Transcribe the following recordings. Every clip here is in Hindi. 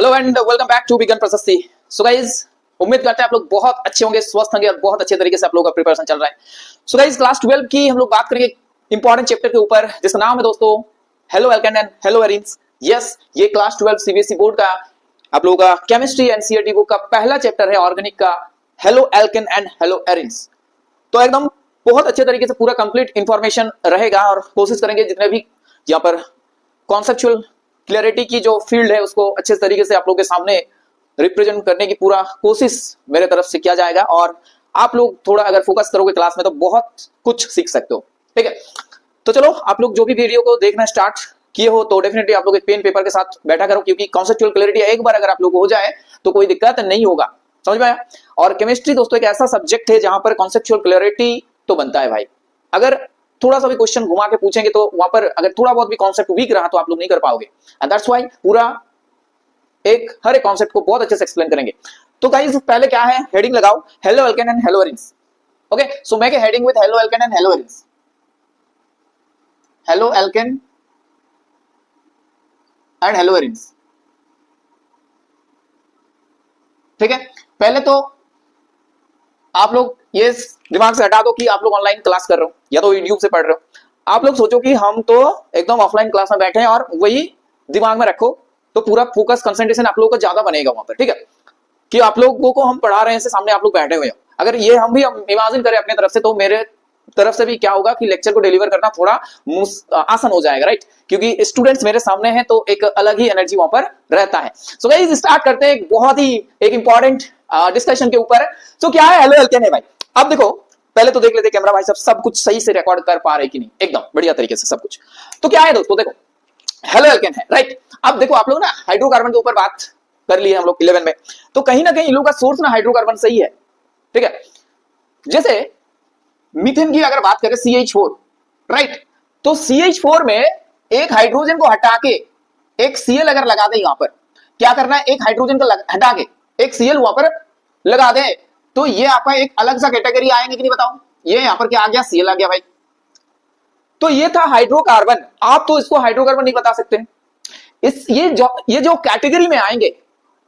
Hello and welcome back to Vigyan Prashasti. So guys, उम्मीद करते हैं आप लोग बहुत अच्छे होंगे, स्वस्थ होंगे और बहुत अच्छे तरीके से आप लोगों का प्रिपरेशन चल रहा है। सो गाइस, क्लास 12 की हम लोग बात करेंगे इंपॉर्टेंट चैप्टर के ऊपर जिसका नाम है दोस्तों halo alkane and hello arenes. Yes, ये क्लास 12 सीबीएसई बोर्ड का आप लोगों का केमिस्ट्री एनसीईआरटी बुक का पहला चैप्टर है ऑर्गेनिक का halo alkane and hello arenes. तो एकदम बहुत अच्छे तरीके से पूरा कंप्लीट इंफॉर्मेशन रहेगा और कोशिश करेंगे जितने भी यहाँ पर कॉन्सेप्चुअल क्लैरिटी की जो फील्ड है उसको अच्छे तरीके से आप लोगों के सामने रिप्रेजेंट करने की पूरा कोशिश मेरे तरफ से किया जाएगा। और आप लोग थोड़ा अगर फोकस करोगे क्लास में तो बहुत कुछ सीख सकते हो। ठीक है, तो चलो आप लोग जो भी वीडियो को देखना स्टार्ट किए हो तो डेफिनेटली आप लोग एक पेन पेपर के साथ बैठा करो, क्योंकि कॉन्सेप्चुअल क्लैरिटी एक बार अगर आप लोग को हो जाए तो कोई दिक्कत नहीं होगा। समझ में आया? और केमिस्ट्री दोस्तों एक ऐसा सब्जेक्ट है जहां पर कॉन्सेप्चुअल क्लैरिटी तो बनता है भाई। अगर थोड़ा सा भी क्वेश्चन घुमा के पूछेंगे तो वहां पर अगर थोड़ा बहुत भी कॉन्सेप्ट वीक रहा तो आप लोग नहीं कर पाओगे। एंड दैट्स व्हाई पूरा हर एक कॉन्सेप्ट को बहुत अच्छे से एक्सप्लेन करेंगे। तो गाइस पहले क्या है, हेडिंग लगाओ halo alkane and hello arenes. Okay, so make a heading with halo alkane and hello arenes. Halo alkane and hello arenes. ठीक है, पहले तो आप लोग ये दिमाग से हटा दो कि आप लोग ऑनलाइन क्लास कर रहे हो या तो यूट्यूब से पढ़ रहे हो। आप लोग सोचो कि हम तो एकदम ऑफलाइन क्लास में बैठे हैं और वही दिमाग में रखो तो पूरा फोकस कंसंट्रेशन आप लोगों का ज्यादा बनेगा वहां पर। ठीक है, कि आप लोगों को हम पढ़ा रहे हैं सामने आप लोग बैठे हुए हो। अगर ये हम भी इमेजिन करें अपने तरफ से तो मेरे तरफ से भी क्या होगा कि लेक्चर को डिलीवर करना थोड़ा आसान हो जाएगा, राइट? क्योंकि स्टूडेंट्स मेरे सामने हैं तो एक अलग ही एनर्जी वहां पर रहता है। सो गाइस स्टार्ट करते हैं एक बहुत ही एक इंपॉर्टेंट डिस्कशन के ऊपर। तो क्या है हेलो एल्केन है भाई। अब देखो पहले तो देख लेते कैमरा भाई सब कुछ सही से रिकॉर्ड कर पा रहे कि नहीं, एकदम बढ़िया तरीके से सब कुछ। तो क्या है दोस्तों, देखो हेलो एल्केन है, राइट? अब देखो आप लोग ना हाइड्रोकार्बन के ऊपर बात कर ली है हम लोग 11 में, तो कहीं ना कहीं इन लोगों का सोर्स ना हाइड्रोकार्बन सही है। ठीक है, जैसे मीथेन की अगर बात करें CH4, राइट? तो CH4 में एक हाइड्रोजन को हटा के एक Cl अगर लगा दे, यहां पर क्या करना है, एक हाइड्रोजन को हटा के एक Cl वहां पर लगा दे तो ये आपका एक अलग सा कैटेगरी आएंगे कि नहीं बताओ। ये यहां पर क्या आ गया, Cl आ गया भाई। तो ये था हाइड्रोकार्बन। आप तो इसको हाइड्रोकार्बन नहीं बता सकते। ये जो कैटेगरी में आएंगे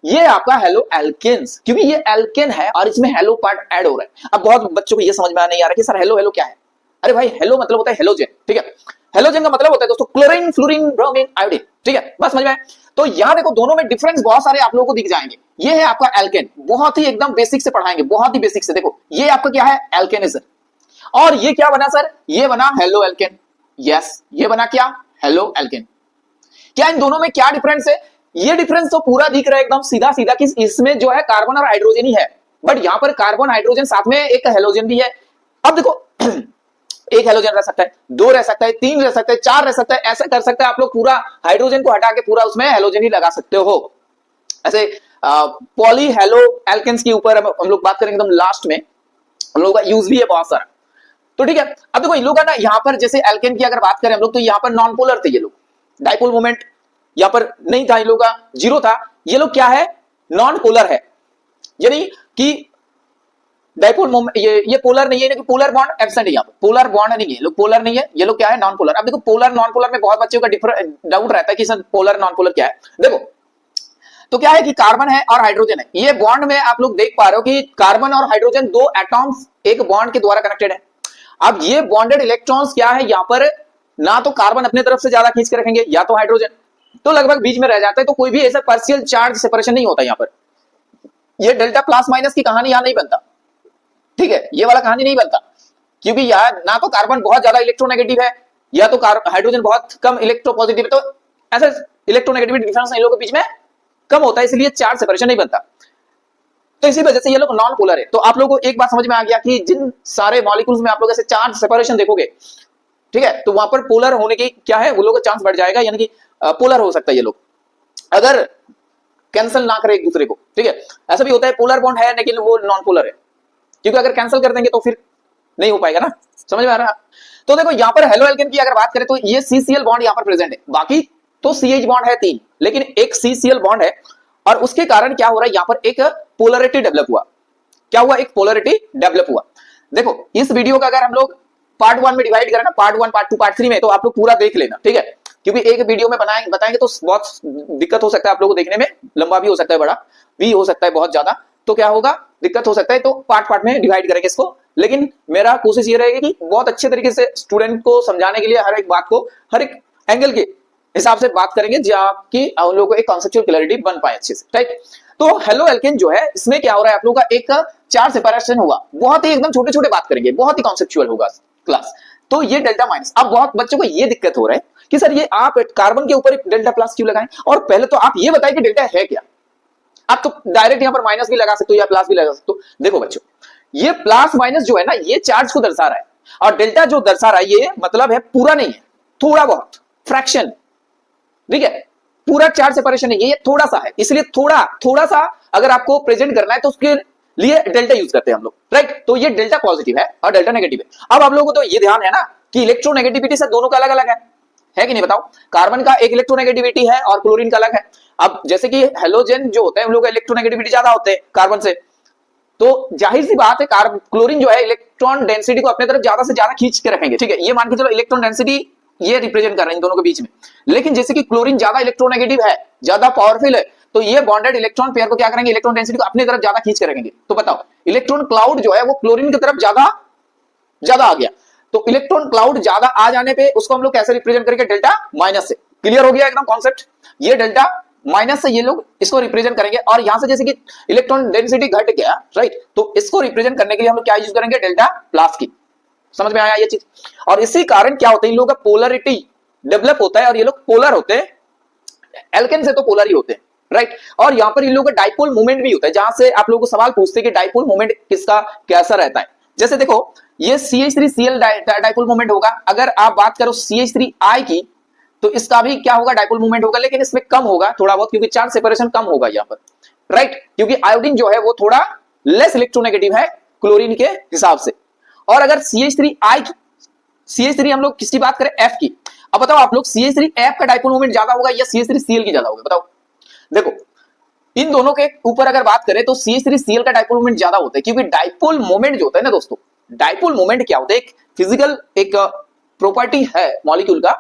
ये आपका हेलो एल्केन्स, क्योंकि ये एल्केन है और इसमें हेलो पार्ट ऐड हो रहा है। अब बहुत बच्चों को ये समझ में नहीं आ रहा कि सर हेलो हेलो क्या है। अरे भाई हेलो मतलब होता है हेलोजन। ठीक है, हेलोजन का मतलब होता है दोस्तों क्लोरीन, फ्लोरीन, ब्रोमीन, आयोडीन। ठीक है, बस समझ में आया? तो यहां देखो दोनों में डिफरेंस बहुत सारे आप लोगों को दिख जाएंगे। ये है आपका एल्केन, बहुत ही एकदम बेसिक से पढ़ाएंगे, बहुत ही बेसिक से। देखो ये आपका क्या है, एल्केनिज्म। और ये क्या बना सर, ये बना हेलो एल्केन। यस, ये बना क्या, हेलो एल्केन। क्या इन दोनों में क्या डिफरेंस है? ये डिफरेंस तो पूरा दिख रहा है एकदम सीधा सीधा कि इसमें जो है कार्बन और हाइड्रोजन ही है, बट यहां पर कार्बन हाइड्रोजन साथ में एक हेलोजन भी है। अब देखो एक हेलोजन रह सकता है, 2 रह सकता है, 3 रह सकता है, 4 रह सकता है, ऐसा कर सकता है। आप लोग पूरा हाइड्रोजन को हटा के पूरा उसमें हेलोजन ही लगा सकते हो। ऐसे पॉली हेलो एल्केन्स के ऊपर हम लोग बात करेंगे एकदम लास्ट में, हम लोग का यूज भी है बहुत सारा। तो ठीक है, अब देखो इन लोग का ना यहाँ पर जैसे एल्केन की अगर बात करें हम लोग तो यहाँ पर नॉन पोलर थे ये लोग, डाइपोल मोमेंट यहां पर नहीं था, इन लोगों का 0 था। ये लोग क्या है, नॉन पोलर है, यानी कि डाइपोल मोमेंट ये पोलर नहीं है, कि पोलर बॉन्ड एब्सेंट है। यहां पर पोलर बॉन्ड नहीं है, लोग पोलर नहीं है, ये लोग क्या है, नॉन पोलर। अब देखो पोलर नॉन पोलर में बहुत बच्चों का डाउट रहता है कि सर पोलर नॉन पोलर क्या है। देखो तो क्या है कि कार्बन है और हाइड्रोजन है, ये बॉन्ड में आप लोग देख पा रहे हो कि कार्बन और हाइड्रोजन 2 एटॉम्स एक बॉन्ड के द्वारा कनेक्टेड है। अब ये बॉन्डेड इलेक्ट्रॉन्स क्या है, यहां पर ना तो कार्बन अपने तरफ से ज्यादा खींच के रखेंगे या तो हाइड्रोजन, तो लगभग बीच में रह जाता है। तो कोई भी ऐसा पार्शियल चार्ज सेपरेशन नहीं होता यहां पर। ये डेल्टा प्लस माइनस की कहानी यहां नहीं बनता। ठीक है, ये वाला कहानी नहीं बनता, क्योंकि यहां ना तो कार्बन बहुत ज्यादा इलेक्ट्रोनेगेटिव है या तो हाइड्रोजन बहुत कम इलेक्ट्रोपॉजिटिव है, तो ऐसा इलेक्ट्रोनेगेटिविटी डिफरेंस इन लोगों के बीच में कम होता है, इसलिए चार्ज सेपरेशन नहीं बनता। तो इसी वजह से ये लोग नॉन पोलर है। तो आप लोगों को एक बात समझ में आ गया कि जिन सारे मॉलिक्यूल्स में आप लोग ऐसे चार्ज सेपरेशन देखोगे, ठीक है, तो वहां पर पोलर होने की क्या है, वो लोग का चांस बढ़ जाएगा, यानी कि पोलर हो सकता है ये लोग अगर कैंसिल ना करे एक दूसरे को। ठीक है, ऐसा भी होता है पोलर बॉन्ड है लेकिन वो नॉन पोलर है, क्योंकि अगर कैंसिल कर देंगे तो फिर नहीं हो पाएगा ना। समझ में आ रहा? तो देखो यहां पर हेलो एल्केन की अगर बात करें तो ये CCl बॉन्ड यहां पर प्रेजेंट है, बाकी तो CH बॉन्ड है 3, लेकिन एक CCl बॉन्ड है और उसके कारण क्या हो रहा है, यहां पर एक पोलरिटी डेवलप हुआ। क्या हुआ, एक पोलरिटी डेवलप हुआ। देखो इस वीडियो का अगर हम लोग पार्ट 1 में डिवाइड करें ना, पार्ट 1, पार्ट 2, पार्ट 3 में, तो आप लोग पूरा देख लेना। ठीक है, क्योंकि एक वीडियो में बताएंगे तो बहुत दिक्कत हो सकता है आप लोगों को देखने में, लंबा भी हो सकता है, बड़ा भी हो सकता है बहुत ज्यादा, तो क्या होगा, दिक्कत हो सकता है, तो पार्ट पार्ट में डिवाइड करेंगे इसको। लेकिन मेरा कोशिश ये रहेगी कि बहुत अच्छे तरीके से स्टूडेंट को समझाने के लिए हर एक बात को हर एक एंगल के हिसाब से बात करेंगे, जबकि उन लोगों को एक कॉन्सेप्चुअल क्लैरिटी बन पाए अच्छे से, राइट। तो हेलो एल्केन जो है, इसमें क्या हो रहा है, आप लोगों का एक चार्ज सेपरेशन होगा, बहुत ही एकदम छोटे छोटे बात करेंगे, बहुत ही कॉन्सेप्चुअल होगा क्लास। तो ये डेल्टा माइनस, अब बहुत बच्चों को ये दिक्कत हो रहा है कि सर ये आप कार्बन के ऊपर एक डेल्टा प्लस क्यों लगाएं, और पहले तो आप ये बताएं कि डेल्टा है क्या। आप तो डायरेक्ट यहां पर माइनस भी लगा सकते हो या प्लस भी लगा सकते हो। देखो बच्चों, ये प्लस माइनस जो है ना, ये चार्ज को दर्शा रहा है, और डेल्टा जो दर्शा रहा है ये मतलब है पूरा नहीं है, थोड़ा बहुत फ्रैक्शन, ठीक है, पूरा चार्ज सेपरेशन नहीं है, ये थोड़ा सा है, इसलिए थोड़ा सा अगर आपको प्रेजेंट करना है तो उसके लिए डेल्टा यूज करते हैं हम लोग, राइट। तो ये डेल्टा पॉजिटिव है और डेल्टा नेगेटिव है। अब आप लोगों को तो ये ध्यान है ना कि इलेक्ट्रोनेगेटिविटी से दोनों का अलग अलग है कि नहीं, बताओ। कार्बन का एक इलेक्ट्रोनेगेटिविटी है और क्लोरीन का अलग है। अब जैसे कि हेलोजन जो होते हैं उन लोगों का इलेक्ट्रोनेगेटिविटी ज्यादा होते हैं कार्बन से, तो जाहिर सी बात है क्लोरीन जो है इलेक्ट्रॉन डेंसिटी को अपने तरफ ज्यादा से ज्यादा खींच के रखेंगे, ठीक है, ये मान के चलो इलेक्ट्रॉन डेंसिटी ये रिप्रेजेंट कर रहे हैं इन दोनों के बीच में। लेकिन जैसे कि क्लोरीन ज्यादा इलेक्ट्रोनेगेटिव है, ज्यादा पावरफुल है, तो ये बॉन्डेड इलेक्ट्रॉन पेयर को क्या करेंगे, इलेक्ट्रॉन डेंसिटी को अपनी तरफ ज्यादा खींच के रखेंगे। तो बताओ, इलेक्ट्रॉन क्लाउड जो है वो क्लोरीन की तरफ ज्यादा आ गया, तो इलेक्ट्रॉन क्लाउड ज्यादा आ जाने पे उसको हम लोग कैसे रिप्रेजेंट करेंगे, डेल्टा माइनस से। क्लियर हो गया एकदम कॉन्सेप्ट, ये डेल्टा माइनस से ये लोग इसको रिप्रेजेंट करेंगे, और यहां से जैसे कि इलेक्ट्रॉन डेंसिटी घट गया, राइट, तो इसको रिप्रेजेंट करने के लिए हम लोग क्या यूज करेंगे, डेल्टा प्लस की। समझ में आया ये चीज। और इसी कारण क्या होता है, इन लोगों का पोलरिटी डेवलप होता है, और ये लोग पोलर होते हैं, एल्केन से तो पोलर ही होते हैं, राइट। और यहां पर इन लोगों का डाइपोल मोमेंट भी होता है, जहां से आप लोगों को सवाल पूछते हैं कि डाइपोल मोमेंट किसका कैसा रहता है। जैसे देखो, ये CH3Cl डाइपोल मोमेंट होगा, अगर आप बात करो CH3I की, तो इसका भी क्या होगा, डाइपोल मोमेंट होगा, लेकिन इसमें कम होगा थोड़ा बहुत, क्योंकि चार्ज सेपरेशन कम होगा यहां पर, राइट, क्योंकि आयोडीन जो है वो थोड़ा लेस इलेक्ट्रोनेगेटिव है क्लोरीन के हिसाब से। और अगर CH3 हम लोग किसकी बात करें, F की। अब बताओ आप लोग, CH3F का डाइपोल मोमेंट ज्यादा होगा या CH3Cl की ज्यादा होगा, बताओ। देखो, इन दोनों के ऊपर अगर बात करें तो CH3Cl का डाइपोल मोमेंट ज्यादा होता है, क्योंकि डाइपोल मोमेंट जो होता है ना दोस्तों, डाइपोल मोमेंट क्या होता है, एक फिजिकल एक प्रॉपर्टी है मॉलिक्यूल का,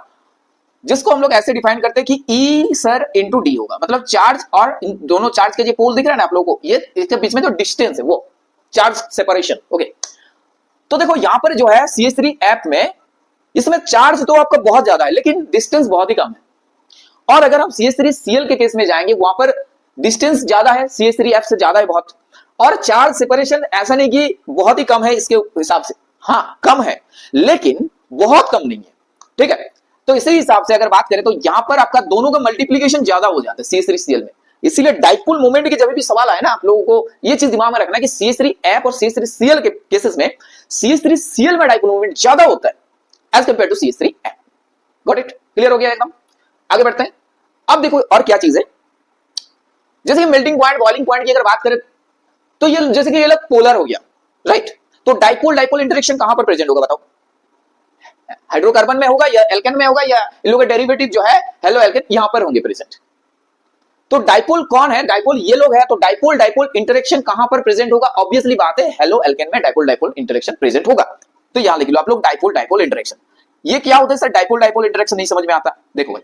जिसको हम लोग ऐसे डिफाइन करते हैं कि E सर इंटू डी होगा, मतलब चार्ज और दोनों चार्ज के जो पोल दिख रहा है ना आप लोगों को, ये इसके बीच में जो डिस्टेंस है वो चार्ज सेपरेशन, ओके। तो देखो यहां पर जो है CH3F में, इसमें चार्ज तो आपका बहुत ज्यादा है लेकिन डिस्टेंस बहुत ही कम है। और अगर हम CH3Cl के केस में जाएंगे, वहां पर डिस्टेंस ज्यादा है, CH3F से ज्यादा है बहुत, और चार्ज सेपरेशन ऐसा नहीं कि बहुत ही कम है इसके हिसाब से, हाँ कम है लेकिन बहुत कम नहीं है, ठीक है। तो इसी हिसाब से अगर बात करें तो यहां पर आपका दोनों का मल्टीप्लीकेशन ज्यादा हो जाता है CH3Cl में। इसीलिए डाइपोल मोमेंट के जब भी सवाल आए ना, आप लोगों को ये चीज दिमाग में रखना है कि CH3F और CH3Cl के केसेस में CH3Cl में डाइपोल मोमेंट ज्यादा होता है as compare to CH3F। Got it, clear हो गया एकदम। आगे बढ़ते हैं। अब देखो और क्या चीज है, जैसे मेल्टिंग पॉइंट, बॉइलिंग पॉइंट की अगर बात करें तो ये जैसे कि ये लोग पोलर हो गया, राइट। तो डाइपोल डाइपोल इंटरेक्शन कहां पर प्रेजेंट होगा, बताओ। हाइड्रोकार्बन में होगा या एल्केन में होगा, या इन लोगों के डेरिवेटिव जो है हेलो एल्केन यहां पर होंगे प्रेजेंट। तो डाइपोल कौन है, डाइपोल ये लोग है, तो डाइपोल डाइपोल इंटरेक्शन कहां पर प्रेजेंट होगा, ऑब्वियसली बात है हेलो एल्केन में डाइपोल डाइपोल इंटरेक्शन प्रेजेंट होगा। तो यहां लिख लो आप लोग डाइपोल डाइपोल इंटरेक्शन। ये क्या होता है सर, डाइपोल डाइपोल इंटरेक्शन नहीं समझ में आता। देखो भाई,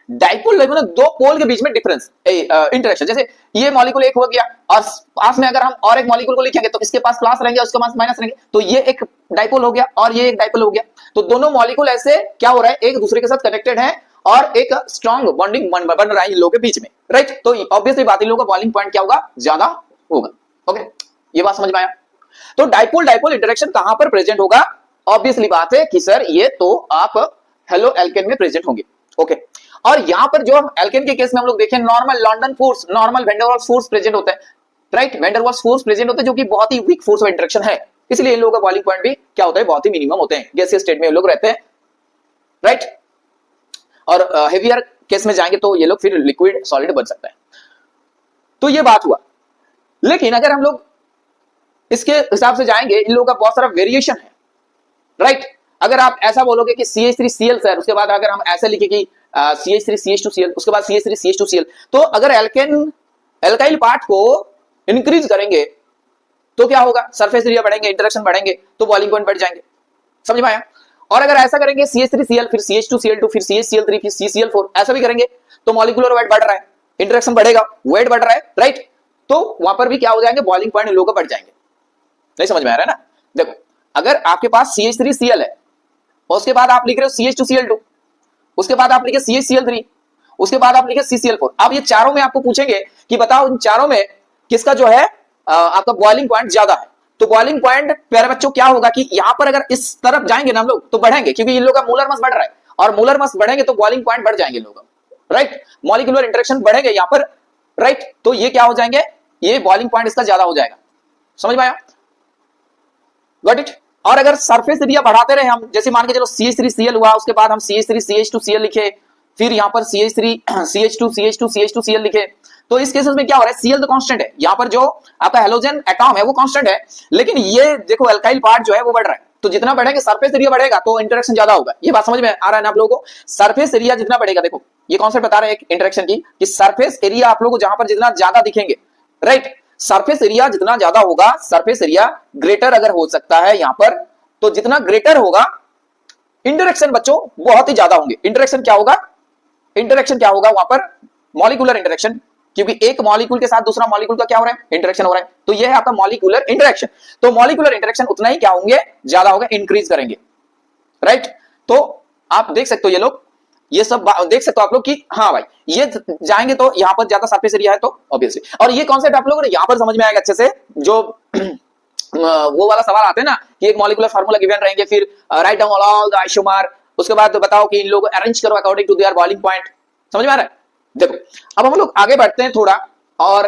डाइपोल डाइपोल दो पोल के बीच में डिफरेंस इंटरेक्शन, जैसे ये मॉलिक्यूल एक हो गया और पास में अगर हम और एक मॉलिक्यूल को लिखेंगे तो इसके पास प्लस रहेंगे, उसके पास माइनस रहेंगे, तो ये एक डाइपोल हो गया और ये एक डाइपोल हो गया। तो दोनों मॉलिक्यूल ऐसे क्या हो रहा है, एक दूसरे के साथ कनेक्टेड है और एक स्ट्रॉन्ग बॉन्डिंग बन रहा है इन लोगों के बीच में, राइट। तो ऑब्वियसली बात, इन लोगों का बॉइलिंग पॉइंट क्या होगा, ज्यादा होगा, ओके। ये बात समझ में आया। तो डाइपोल डाइपोल इंटरेक्शन कहां पर प्रेजेंट होगा, ऑब्वियसली बात है कि सर ये तो आप हेलो एल्केन में प्रेजेंट होंगे, ओके। और यहां पर जो हम एल्केन के केस में हम लोग देखें, normal London force, normal van der Waals force present होता है, right. Van der Waals force present होता है जो कि बहुत ही वीक फोर्स ऑफ इंटरेक्शन है, इसलिए इन लोगों का बॉइलिंग पॉइंट भी क्या होता है, बहुत ही मिनिमम होते हैं, गैसीय स्टेट में ये लोग रहते हैं, राइट। और हेवियर केस में जाएंगे तो ये लोग फिर लिक्विड सॉलिड बन सकता है। तो ये बात हुआ। लेकिन अगर हम लोग इसके हिसाब से जाएंगे, इन लोगों का बहुत सारा वेरिएशन है, राइट। अगर आप ऐसा बोलोगे कि CH3Cl सर, उसके बाद अगर हम ऐसे लिखे कि CH3CH2Cl, उसके बाद CH3CH2Cl, तो अगर एल्काइल पार्ट को इंक्रीज करेंगे तो क्या होगा, सरफेस एरिया बढ़ेंगे, इंटरेक्शन बढ़ेंगे, तो बॉइलिंग पॉइंट बढ़ जाएंगे। समझ में आया। और अगर ऐसा करेंगे CH3Cl फिर CH2Cl2 फिर CHCl3 फिर CCl4 ऐसा भी करेंगे तो मॉलिक्यूलर वेट बढ़ रहा है, इंटरेक्शन बढ़ेगा, वेट बढ़ रहा है, राइट। तो वहां पर भी क्या हो जाएंगे, बॉइलिंग पॉइंट इन लोगों का बढ़ जाएंगे। नहीं समझ में आ रहा है ना? देखो अगर आपके पास CH3Cl है और उसके बाद आप लिख रहे हो CH2Cl2, उसके बाद आप लिखे CHCl3, उसके बाद आप लिखे CCl4। अब ये चारों में आपको पूछेंगे कि बताओ इन चारों में किसका जो है आपका बॉइलिंग पॉइंट ज्यादा है। तो बॉइलिंग पॉइंट प्यारे बच्चों क्या होगा कि यहां पर अगर इस तरफ जाएंगे ना हम लोग तो बढ़ेंगे, क्योंकि इन लोग का मोलर मास बढ़ रहा है और मोलर मास बढ़ेंगे तो बॉइलिंग पॉइंट बढ़ जाएंगे लोग, राइट। मॉलिक्यूलर इंटरेक्शन बढ़ेंगे यहां पर, राइट। तो ये क्या हो जाएंगे, ये बॉइलिंग पॉइंट इसका ज्यादा हो जाएगा। समझ में आया? Got it. और अगर सरफेस एरिया बढ़ाते रहे हम, जैसे मान के चलो CH3Cl हुआ, उसके बाद हम CH3CH2Cl लिखे, फिर यहां पर CH3CH2CH2CH2Cl लिखे, तो इस केसेस में क्या हो रहा है, Cl तो कांस्टेंट है, यहां पर जो आपका हेलोजन एटॉम है वो कांस्टेंट है, लेकिन ये देखो अल्काइल पार्ट जो है वो बढ़ रहा है। तो जितना बढ़ेंगे सरफेस एरिया बढ़ेगा तो इंटरेक्शन ज्यादा होगा। ये बात समझ में आ रहा है ना आप लोगों को? सरफेस एरिया जितना बढ़ेगा, देखो ये कॉन्सेप्ट बता रहे हैं इंटरेक्शन की कि सरफेस एरिया आप लोगों को जहां पर जितना ज्यादा दिखेंगे, राइट, सरफेस एरिया जितना ज्यादा होगा, सरफेस एरिया ग्रेटर अगर हो सकता है यहां पर, तो जितना ग्रेटर होगा इंटरेक्शन बच्चों बहुत ही ज्यादा होंगे। इंटरेक्शन क्या होगा, इंटरेक्शन क्या होगा वहां पर, मॉलिक्यूलर इंटरेक्शन, क्योंकि एक मॉलिक्यूल के साथ दूसरा मॉलिक्यूल का क्या हो रहा है, इंटरेक्शन हो रहा है। तो यह है आपका मॉलिक्यूलर इंटरेक्शन। तो मॉलिक्यूलर इंटरेक्शन उतना ही क्या होंगे, ज्यादा होगा, इंक्रीज करेंगे, राइट। तो आप देख सकते हो, ये लोग ये सब देख सकते हो आप लोग कि हाँ भाई ये जाएंगे तो यहां पर ज्यादा सरफेस एरिया है तो ऑब्वियसली। और ये कॉन्सेप्ट आप लोगों को यहां पर समझ में आएगा अच्छे से, जो वो वाला सवाल आते हैं ना कि एक मॉलिक्यूलर फार्मूला गिवन रहेंगे, फिर write down all the isomer, उसके बाद बताओ कि इन लोग अरेंज करो according to their boiling point. समझ में आ रहा है? देखो अब हम लोग आगे बढ़ते हैं थोड़ा, और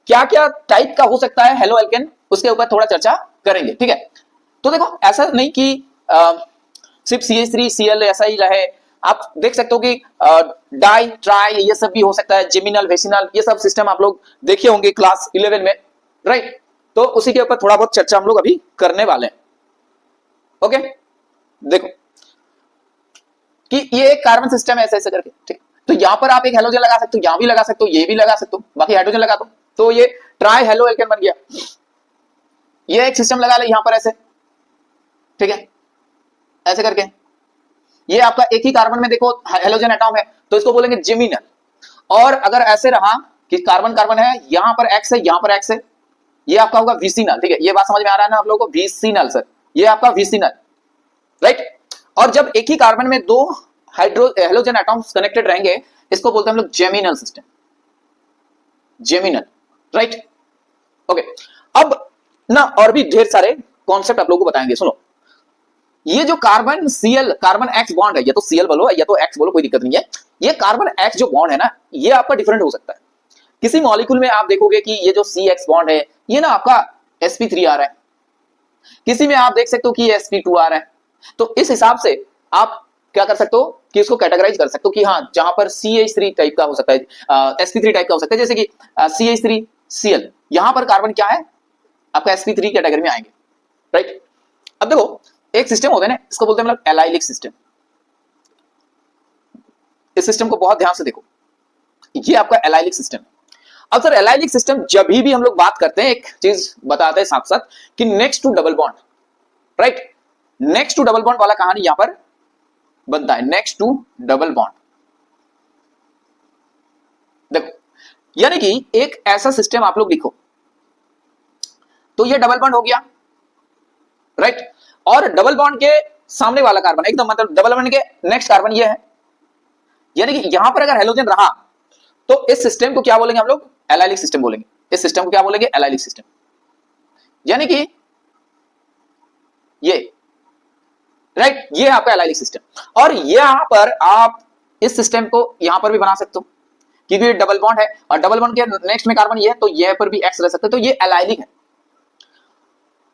क्या क्या टाइप का हो सकता है हेलो एल्केन, उसके ऊपर थोड़ा चर्चा करेंगे, ठीक है। तो देखो ऐसा नहीं कि सिर्फ CH3Cl ऐसा ही रहे, आप देख सकते हो कि डाई ट्राई ये सब भी हो सकता है, जेमिनल वेसिनल ये सब सिस्टम आप लोग देखे होंगे क्लास 11 में, राइट। तो उसी के ऊपर थोड़ा बहुत चर्चा हम लोग अभी करने वाले हैं। ओके देखो कि ये एक कार्बन सिस्टम है ऐसे ऐसे करके, ठीक। तो यहां पर आप एक हेलोजन लगा सकते हो, यहां भी लगा सकते हो, ये भी लगा सकते हो, बाकी हाइड्रोजन लगा दो, तो ये ट्राई हेलो एल्केन बन गया। ये एक सिस्टम लगा ले यहां पर ऐसे, ठीक है, ऐसे करके। ये आपका एक ही कार्बन में देखो हेलोजन एटॉम है तो इसको बोलेंगे जेमिनल। और अगर ऐसे रहा कि कार्बन कार्बन है, यहां पर एक्स है, यहां पर एक्स है, ये आपका होगा विसिनल, ठीक है। ये बात समझ में आ रहा है ना आप लोगों को, विसिनल सर, ये आपका विसिनल, राइट। और जब एक ही कार्बन में दो हेलोजन एटॉम्स कनेक्टेड रहेंगे, इसको बोलते हैं हम लोग geminal system, geminal, right. Okay अब ना और भी ढेर सारे कॉन्सेप्ट आप लोगों को बताएंगे, सुनो। ये जो carbon Cl carbon X bond है, या तो Cl बोलो या तो X बोलो, कोई दिक्कत नहीं है। ये कार्बन X जो बॉन्ड है ना, ये आपका डिफरेंट हो सकता है। किसी मॉलिक्यूल में आप देखोगे कि ये जो CX बॉन्ड है ये ना आपका sp3 आ रहा है, किसी में आप देख सकते हो कि sp2 आ रहा है। तो इस हिसाब से आप क्या कर सकते हो कि इसको कैटेगराइज कर सकते हो कि हाँ जहां पर CH3 टाइप का हो सकता है, sp3 टाइप का हो सकता है, जैसे कि CH3Cl, यहां पर कार्बन क्या है आपका sp3 कैटेगरी में आएंगे, राइट। अब देखो एक सिस्टम होता है ना, इसको बोलते हैं हम लोग एलाइलिक सिस्टम। इस सिस्टम को बहुत ध्यान से देखो, ये आपका एलाइलिक सिस्टम है। अब सर एलाइलिक सिस्टम जब भी हम लोग बात करते हैं, एक चीज बताते हैं साथ साथ कि next to double bond, right, next to double bond वाला कहानी यहां पर बनता है, नेक्स्ट टू डबल बॉन्ड। देखो यानी कि एक ऐसा सिस्टम आप लोग लिखो, तो ये डबल बॉन्ड हो गया, राइट। और डबल बॉन्ड के सामने वाला कार्बन एकदम मतलब डबल बॉन्ड के नेक्स्ट कार्बन ये है, यानी कि यहां पर अगर हेलोजन रहा तो इस सिस्टम को क्या बोलेंगे हम लोग, एलाइलिक सिस्टम बोलेंगे। इस सिस्टम को क्या बोलेंगे, एलाइलिक सिस्टम। यानी कि ये राइट, ये आपका एलाइलिक सिस्टम। और यहां पर आप इस सिस्टम को यहां पर भी बना सकते हो, क्योंकि ये डबल बॉन्ड है और डबल बॉन्ड के नेक्स्ट में कार्बन ये है, तो ये पर भी एक्स रह सकते हैं, तो ये एलाइलिक है।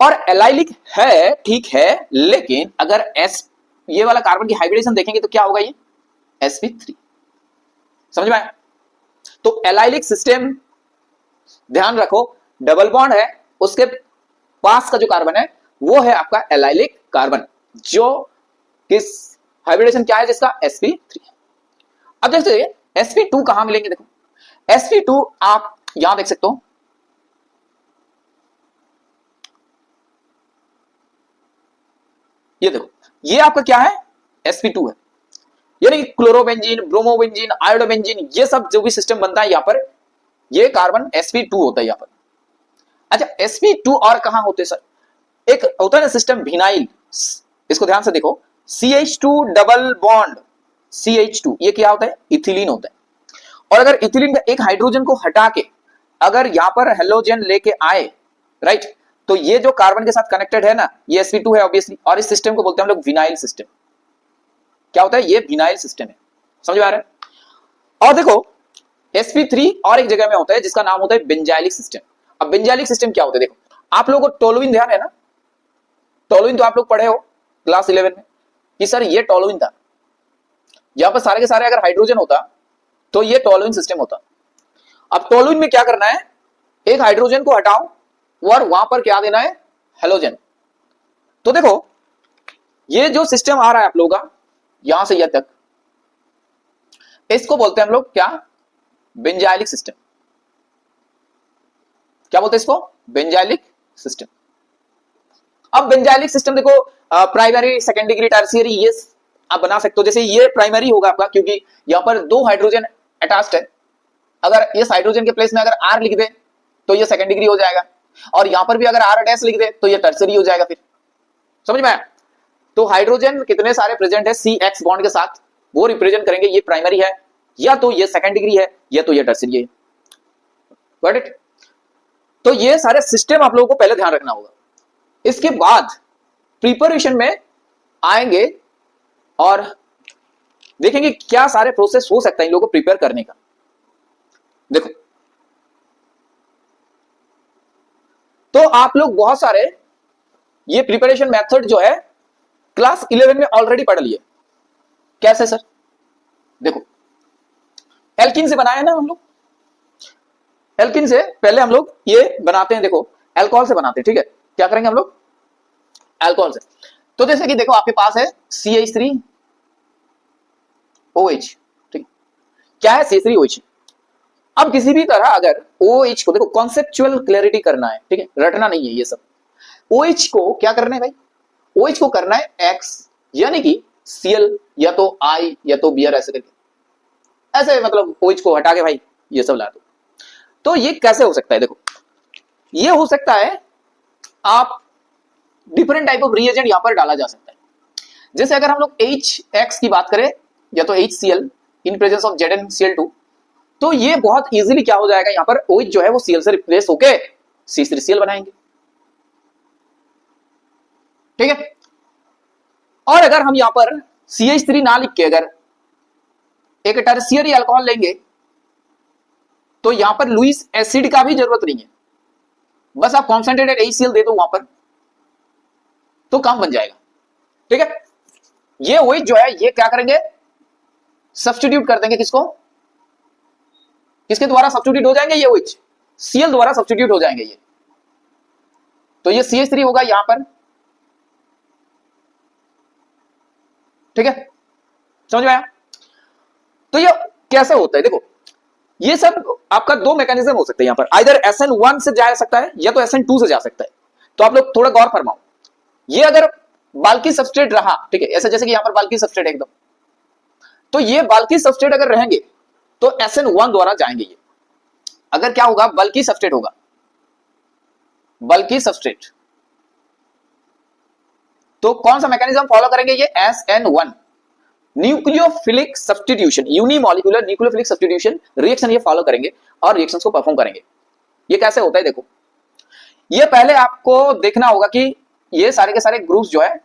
और एलाइलिक है ठीक है, लेकिन अगर एस ये वाला कार्बन की हाइब्रिडेशन देखेंगे तो क्या होगा, ये sp3। समझ में आया? तो एलाइलिक सिस्टम ध्यान रखो, डबल बॉन्ड है, उसके पास का जो कार्बन है वो है आपका एलाइलिक कार्बन, जो किस हाइब्रिडेशन क्या है जिसका, sp3। अब जैसे sp2 कहां मिलेंगे, देखो sp2 आप यहां देख सकते हो, ये देखो ये आपका क्या है, sp2 है। यानी क्लोरोबेंजीन, ब्रोमोबेंजीन, आयोडोबेंजीन, ये सब जो भी सिस्टम बनता है यहां पर, ये कार्बन sp2 होता है यहां पर। अच्छा, sp2 और कहां होते सर, एक होता है ना सिस्टम विनाइल, इसको ध्यान से देखो, CH2 डबल बॉन्ड, CH2 ये क्या होता है, इथिलीन होता है। और अगर इथिलीन का एक हाइड्रोजन को हटा के अगर यहां पर हेलोजन लेके आए, राइट, तो ये जो कार्बन के साथ कनेक्टेड है ना, ये sp2 है ऑब्वियसली, और इस सिस्टम को बोलते हैं हम लोग विनाइल सिस्टम। क्या होता है, ये विनाइल सिस्टम है, समझ में आ रहा है। और देखो sp3 और एक जगह में होता है जिसका नाम होता है बेंजाइलिक सिस्टम। अब बेंजाइलिक सिस्टम क्या होता है, देखो आप लोगों को टोलुइन ध्यान है ना, टोलुइन तो आप लोग पढ़े हो क्लास 11 में कि सर ये टोलुइन था, यहां पर सारे के सारे अगर हाइड्रोजन होता तो ये टोलुइन सिस्टम होता। अब टोलुइन में क्या करना है, एक हाइड्रोजन को हटाओ और वहां पर क्या देना है, हेलोजन। तो देखो ये जो सिस्टम आ रहा है आप लोगों का यहां से यहां तक, इसको बोलते हैं हम लोग क्या, बेंजाइलिक सिस्टम। क्या बोलते हैं इसको, बेंजाइलिक सिस्टम। अब बेंजाइलिक सिस्टम देखो प्राइमरी, सेकेंड डिग्री, टर्शियरी, ये आप बना सकते हो। जैसे ये प्राइमरी होगा आपका क्योंकि यहां पर 2 हाइड्रोजन अटैच्ड है, अगर इस हाइड्रोजन के प्लेस में अगर R लिख दे तो ये सेकेंड डिग्री हो जाएगा, और यहां पर भी अगर R डैश लिख दे तो ये टर्शियरी हो जाएगा। फिर समझ में आया। तो हाइड्रोजन कितने सारे प्रेजेंट है CX बॉन्ड के साथ, वो रिप्रेजेंट करेंगे ये प्राइमरी है, या तो ये सेकेंड डिग्री है, या तो ये टर्शियरी है। Got it. तो ये सारे सिस्टम आप लोगों को पहले ध्यान रखना होगा। इसके बाद प्रिपरेशन में आएंगे और देखेंगे क्या सारे प्रोसेस हो सकता है इन लोगों को प्रिपेयर करने का। देखो तो आप लोग बहुत सारे ये प्रिपरेशन मेथड जो है क्लास 11 में ऑलरेडी पढ़ लिए। कैसे सर, देखो एल्किन से बनाया ना हम लोग, एल्किन से पहले हम लोग ये बनाते हैं, देखो अल्कोहल से बनाते हैं, ठीक है। क्या करेंगे हम लोग, अल्कोहल से। तो जैसे कि देखो आपके पास है CH3OH, ठीक है, क्या है CH3OH। अब किसी भी तरह अगर OH को, देखो कॉन्सेप्चुअल क्लैरिटी करना है, ठीक है, रटना नहीं है ये सब। OH को क्या करना है भाई, OH को करना है X, यानी कि Cl या तो I या तो Br, ऐसे करके, ऐसे मतलब OH को हटा के भाई ये सब ला दो। तो ये कैसे हो सकता है, देखो ये हो सकता है, आप डिफरेंट टाइप ऑफ रिएजेंट यहां पर डाला जा सकता है। जैसे अगर हम लोग HX की बात करें या तो HCl in presence of ZnCl2, तो ये बहुत इजीली क्या हो जाएगा, यहां पर OH जो है वो Cl से रिप्लेस होके C3Cl बनाएंगे, ठीक है। और अगर हम यहां पर CH3 ना लिख के अगर एक टर्शियरी अल्कोहल लेंगे तो यहां पर लुईस एसिड का भी जरूरत नहीं है, बस आप कॉन्सेंट्रेटेड HCl दे दो वहां पर तो काम बन जाएगा, ठीक है। ये OH जो है ये क्या करेंगे, सब्स्टिट्यूट कर देंगे, किसको, किसके द्वारा सब्स्टिट्यूट हो जाएंगे, ये OH Cl द्वारा सब्स्टिट्यूट हो जाएंगे ये। तो ये CH3 होगा यहां पर, ठीक है, समझ में आया। तो ये कैसे होता है, देखो ये सब आपका 2 मैकेनिज्म हो सकते हैं यहां पर, आइदर SN1 से जा सकता है या तो SN2 से जा सकता है। तो आप लोग थोड़ा गौर फरमाओ, ये अगर बाल्की सबस्ट्रेट रहा, ठीक है, ऐसा जैसे कि यहां पर बाल्की सबस्ट्रेट एकदम, तो ये बाल्की सबस्ट्रेट अगर रहेंगे तो SN1 द्वारा जाएंगे ये। अगर क्या होगा, बल्की सबस्ट्रेट होगा, बल्की सबस्ट्रेट, तो कौन सा मैकेनिज्म फॉलो करेंगे, ये SN1 nucleophilic substitution, unimolecular nucleophilic substitution reaction ये फॉलो करेंगे और रिएक्शंस को परफॉर्म करेंगे। ये कैसे होता है, देखो ये पहले आपको देखना होगा कि ये सारे के सारे ग्रुप्स जो है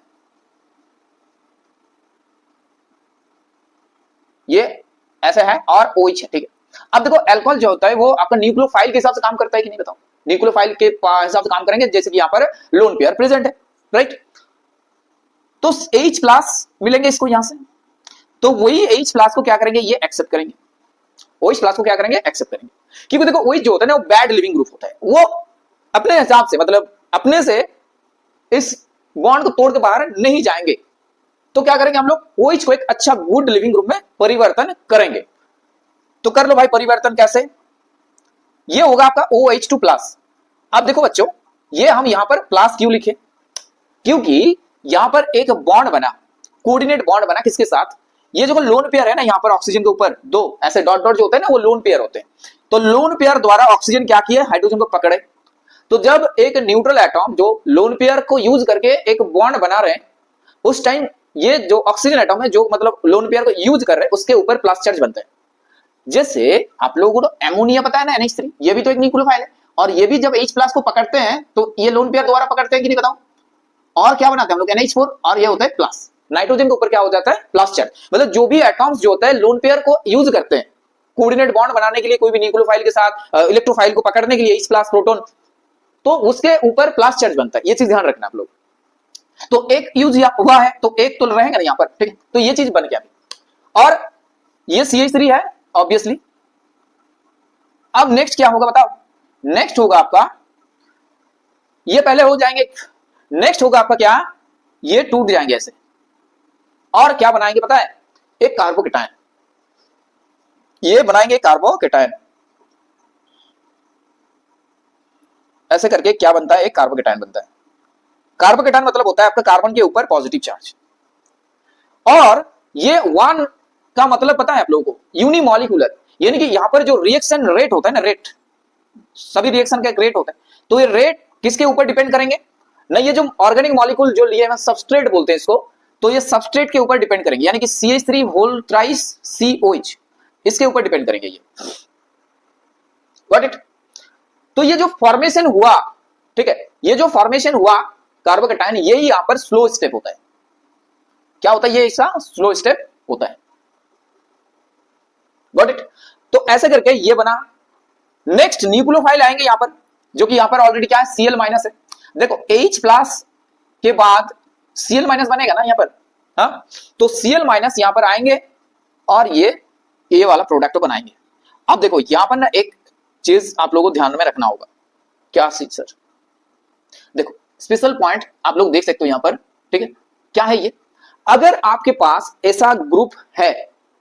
ये ऐसे है और OH है, ठीक है। अब देखो अल्कोहल जो होता है वो आपका न्यूक्लियोफाइल के हिसाब से काम करता है कि नहीं, बताओ। न्यूक्लियोफाइल के हिसाब से काम करेंगे, जैसे कि यहां पर लोन पेयर प्रेजेंट है, राइट। तो H+ मिलेंगे इसको यहां से, तो वही H+ को क्या करेंगे, ये एक्सेप्ट करेंगे, OH+ को क्या करेंगे, एक्सेप्ट करेंगे। क्योंकि देखो OH जो होता है ना वो बैड लिविंग ग्रुप होता है, वो अपने हिसाब से मतलब अपने से इस बॉन्ड को तोड़ के बाहर नहीं जाएंगे। तो क्या करेंगे हम लोग, OH को एक अच्छा गुड लिविंग ग्रुप में परिवर्तन करेंगे। तो कर लो भाई परिवर्तन, कैसे, ये होगा आपका OH2+। अब देखो बच्चों, ये हम यहां पर प्लस क्यों लिखे, क्योंकि यहां पर एक बॉन्ड बना, कोऑर्डिनेट बॉन्ड बना किसके साथ, ये जो लोन पेयर है ना यहाँ पर ऑक्सीजन के ऊपर दो ऐसे डॉट डॉट जो होते हैं ना वो लोन पेयर होते हैं। तो लोन पेयर द्वारा ऑक्सीजन क्या किया, हाइड्रोजन को पकड़े। तो जब एक न्यूट्रल एटॉम जो लोन पेयर को यूज करके एक बॉन्ड बना रहे हैं, उस टाइम ये जो ऑक्सीजन एटॉम है जो मतलब लोन पेयर को यूज कर रहे हैं उसके ऊपर प्लस चार्ज बनता है। जैसे आप लोगों को एमोनिया पता है ना, NH3, ये भी तो एक न्यूक्लियोफाइल है, और ये भी जब H प्लस को पकड़ते हैं तो ये लोन पेयर द्वारा पकड़ते हैं कि नहीं बताओ, और क्या बनाते हैं हम लोग NH4, और ये होता है प्लस। नाइट्रोजन के ऊपर क्या हो जाता है, प्लस चार्ज। मतलब जो भी एटॉम्स जो होता है लोन पेयर को यूज करते हैं कोऑर्डिनेट बॉन्ड बनाने के लिए, कोई भी न्यूक्लियोफाइल के साथ इलेक्ट्रोफाइल को पकड़ने के लिए H प्लस प्रोटॉन, तो उसके ऊपर प्लस चार्ज बनता है। ये चीज ध्यान रखना आप लोग। तो एक यूज हुआ है तो एक तो रहेगा ना यहाँ पर, ठीक है। तो ये चीज बन गया, और ये CH3 है ऑब्वियसली। अब नेक्स्ट क्या होगा बताओ, नेक्स्ट होगा आपका, ये पहले हो जाएंगे, नेक्स्ट होगा आपका क्या, ये टूट जाएंगे ऐसे, और क्या बनाएंगे पता है, एक कार्बोकेटायन, ये बनाएंगे कार्बोकेटायन। ऐसे करके क्या बनता है, एक कार्बोकेटायन बनता है। कार्बोकेटायन मतलब होता है आपका कार्बन के ऊपर पॉजिटिव चार्ज, और ये वन का मतलब पता है आप लोगों को, यूनिमॉलिक्यूलर, यानी कि यहां पर जो रिएक्शन रेट होता है ना, रेट, सभी रिएक्शन का एक रेट होता है, तो ये रेट किसके ऊपर डिपेंड करेंगे ना, ये जो ऑर्गेनिक मॉलिक्यूल जो लिए हैं सबस्ट्रेट बोलते हैं इसको, तो ये सबस्ट्रेट के ऊपर डिपेंड करेंगे, यानी कि CH3 होल थ्राइस COH, इसके ऊपर डिपेंड करेंगे ये। Got it. तो ये जो फॉर्मेशन हुआ, ठीक है, ये जो फॉर्मेशन हुआ कार्बोकेटायन, यही यहां पर स्लो स्टेप होता है। क्या होता है, ये इसका स्लो स्टेप होता है। Got it. तो ऐसे करके ये बना। नेक्स्ट न्यूक्लियोफाइल आएंगे यहां पर, जो कि यहां पर ऑलरेडी क्या है, Cl माइनस है। देखो H प्लस के बाद Cl माइनस बनेगा ना यहां पर, हाँ, तो Cl माइनस यहां पर आएंगे और ये वाला प्रोडक्ट बनाएंगे। अब देखो यहां पर ना एक चीज आप लोगों को ध्यान में रखना होगा। क्या सर, देखो स्पेशल पॉइंट आप लोग देख सकते हो यहां पर, ठीक है। क्या है ये, अगर आपके पास ऐसा ग्रुप है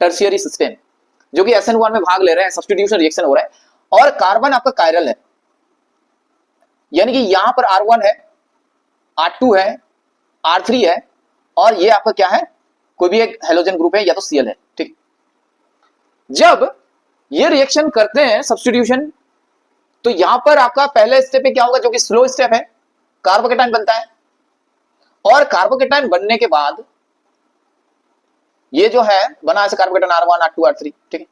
टर्शियरी सिस्टम जो कि SN1 में भाग ले रहे हैं, सब्स्टिट्यूशन रिएक्शन हो रहा है, और कार्बन आपका कायरल है, यानी कि यहां पर R1 है, R2 है, R3 है, और ये आपका क्या है, कोई भी एक हेलोजन ग्रुप है या तो Cl है, ठीक। जब ये रिएक्शन करते हैं सब्स्टिट्यूशन, तो यहां पर आपका पहले स्टेप पे क्या होगा, जो कि स्लो स्टेप है, कार्बोकेटायन बनता है, और कार्बोकेटायन बनने के बाद ये जो है बना ऐसे कार्बोकेटायन R1 R2 R3, ठीक है।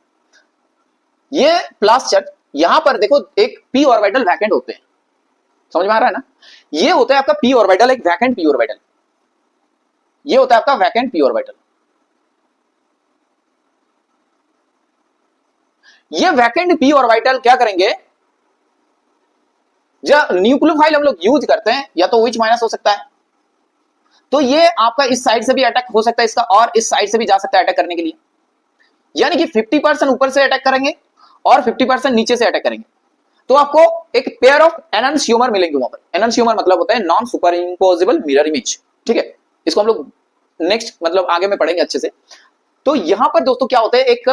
ये प्लस चार्ज, यहां पर देखो एक p ऑर्बिटल वैकेंट होते हैं, समझ में आ रहा है ना, ये होता है आपका p ऑर्बिटल, एक वैकेंट p ऑर्बिटल, ये होता है आपका वैकेंट p ऑर्बिटल। ये वैकेंट p ऑर्बिटल क्या करेंगे, जब न्यूक्लियोफाइल हम लोग यूज करते हैं या तो OH माइनस हो सकता है, तो ये आपका इस साइड से भी अटैक हो सकता है इसका, और इस साइड से भी जा सकता है अटैक करने के लिए, यानी कि 50% ऊपर से अटैक करेंगे और 50% नीचे से अटैक करेंगे। तो आपको एक पेयर ऑफ एनंशियोमर मिलेंगे वहां पर। एनंशियोमर मतलब होता है non super imposable mirror image, ठीक है। इसको हम लोग नेक्स्ट मतलब आगे में पढ़ेंगे अच्छे से। तो यहां पर दोस्तों क्या होता है, एक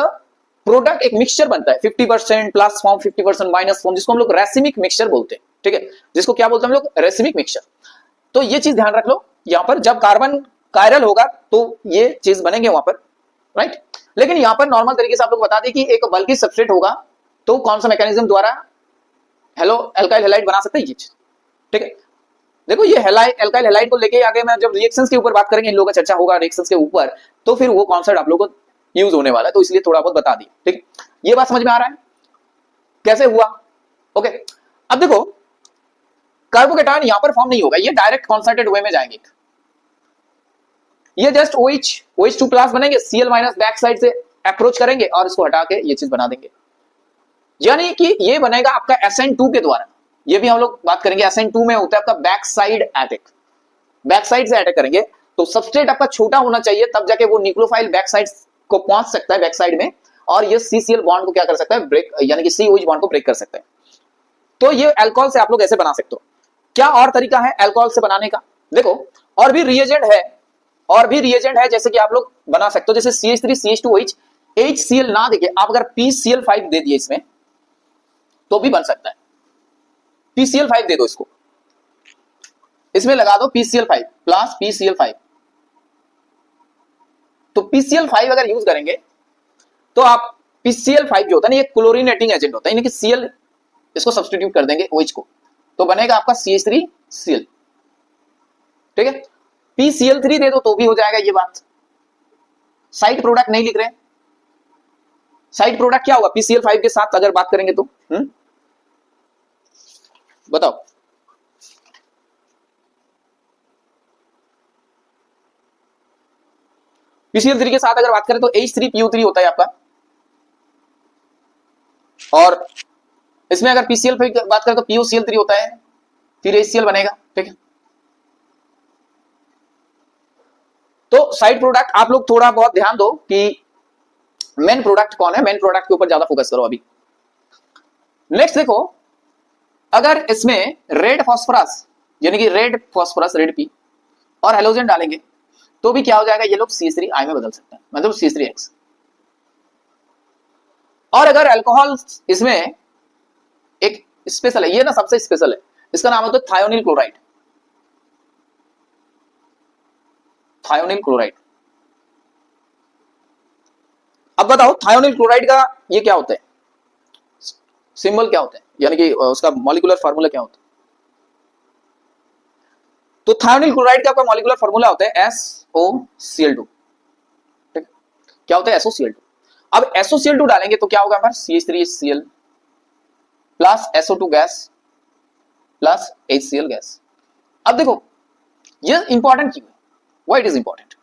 प्रोडक्ट, एक मिक्सचर बनता है, 50% प्लस फॉर्म, 50% माइनस फॉर्म, जिसको हम लोग रेसिमिक मिक्सचर बोलते हैं, ठीक है, जिसको क्या बोलते हैं हम लोग, रेसिमिक मिक्सचर। तो ये चीज ध्यान रख लो, यहां पर जब कार्बन कायरल होगा तो ये चीज बनेंगे वहां पर, राइट। लेकिन यहां पर नॉर्मल तरीके से आप लोग बता दें कि एक बल्कि सबस्ट्रेट होगा, तो कौन सा मैकेनिज्म द्वारा हेलो एल्काइल हैलाइड बना सकते हैं ये चीज, ठीक है। देखो ये एल्काइल हैलाइड को लेके आगे मैं जब रिएक्शंस के ऊपर बात करेंगे, इन लोगों का चर्चा होगा रिएक्शंस के ऊपर, तो फिर वो कॉन्सेप्ट आप लोगों को यूज होने वाला है, तो इसलिए थोड़ा बहुत बता दी, ठीक। ये बात समझ में आ रहा है कैसे हुआ, ओके। अब देखो कार्बोकेटायन यहां पर फॉर्म नहीं होगा, ये डायरेक्ट कॉन्संट्रेटेड वे में जाएंगे, ये जस्ट OH2 प्लस बनेंगे, Cl माइनस बैक साइड से अप्रोच करेंगे और इसको हटा के ये चीज बना देंगे, यानी कि ये बनेगा आपका SN2 के द्वारा। ये भी हम लोग बात करेंगे, SN2 में होता है आपका back side attack, back side से अटैक करेंगे, तो सबस्ट्रेट आपका छोटा होना चाहिए, तब जाके वो न्यूक्लियोफाइल बैक साइड को पहुंच सकता है बैक साइड में, और ये CCl बॉन्ड को क्या कर सकता है, ब्रेक, यानी कि COH बॉन्ड को ब्रेक कर सकता है। तो ये अल्कोहल से आप लोग ऐसे बना सकते हो। क्या और तरीका है अल्कोहल से बनाने का, देखो और भी रिएजेंट है, और भी रिएजेंट है जैसे कि आप लोग बना सकते हो, जैसे CH3 CH2OH, HCl ना देके आप अगर PCl5 दे दिए इसमें तो भी बन सकता है। PCl5 दे दो इसको, इसमें लगा दो PCl5 प्लस PCl5, तो PCl5 अगर यूज करेंगे तो आप PCl5 जो होता है ना, ये क्लोरीनेटिंग एजेंट होता है, यानी कि Cl इसको सब्स्टिट्यूट कर देंगे OH को, तो बनेगा आपका CH3Cl। ठीक है, PCl3 दे दो तो भी हो जाएगा ये बात। साइड प्रोडक्ट नहीं लिख रहे हैं, साइड प्रोडक्ट क्या होगा PCl5 के साथ अगर बात करेंगे तो बताओ। PCl3 के साथ अगर बात करें तो H3PO3 होता है आपका, और इसमें अगर PCl5 की बात करें तो POCl3 होता है, फिर HCl बनेगा। ठीक है, तो साइड प्रोडक्ट आप लोग थोड़ा बहुत ध्यान दो कि मेन प्रोडक्ट कौन है, मेन प्रोडक्ट के ऊपर ज्यादा फोकस करो अभी। नेक्स्ट देखो, अगर इसमें रेड फास्फोरस यानी कि रेड फास्फोरस रेड पी और हेलोजन डालेंगे तो भी क्या हो जाएगा, ये लोग CH3I में बदल सकते हैं, मतलब C3X। और अगर अल्कोहल इसमें एक स्पेशल है, ये ना सबसे स्पेशल है, इसका नाम होता है थायोनिल क्लोराइड। थायोनिल क्लोराइड, अब बताओ थायोनिल क्लोराइड का ये क्या होता है, सिंबल क्या होता है, यानी कि उसका मॉलिक्यूलर फार्मूला क्या होता है। तो थायोनिल क्लोराइड का आपका मॉलिक्यूलर फार्मूला होता है SOCl2। ठीक, क्या होता है SOCl2। अब SOCl2 डालेंगे तो क्या होगा हमारा CH3HCl plus SO2 gas plus HCl gas. अब देखो ये इंपॉर्टेंट क्यों है, व्हाई इट इज इंपॉर्टेंट।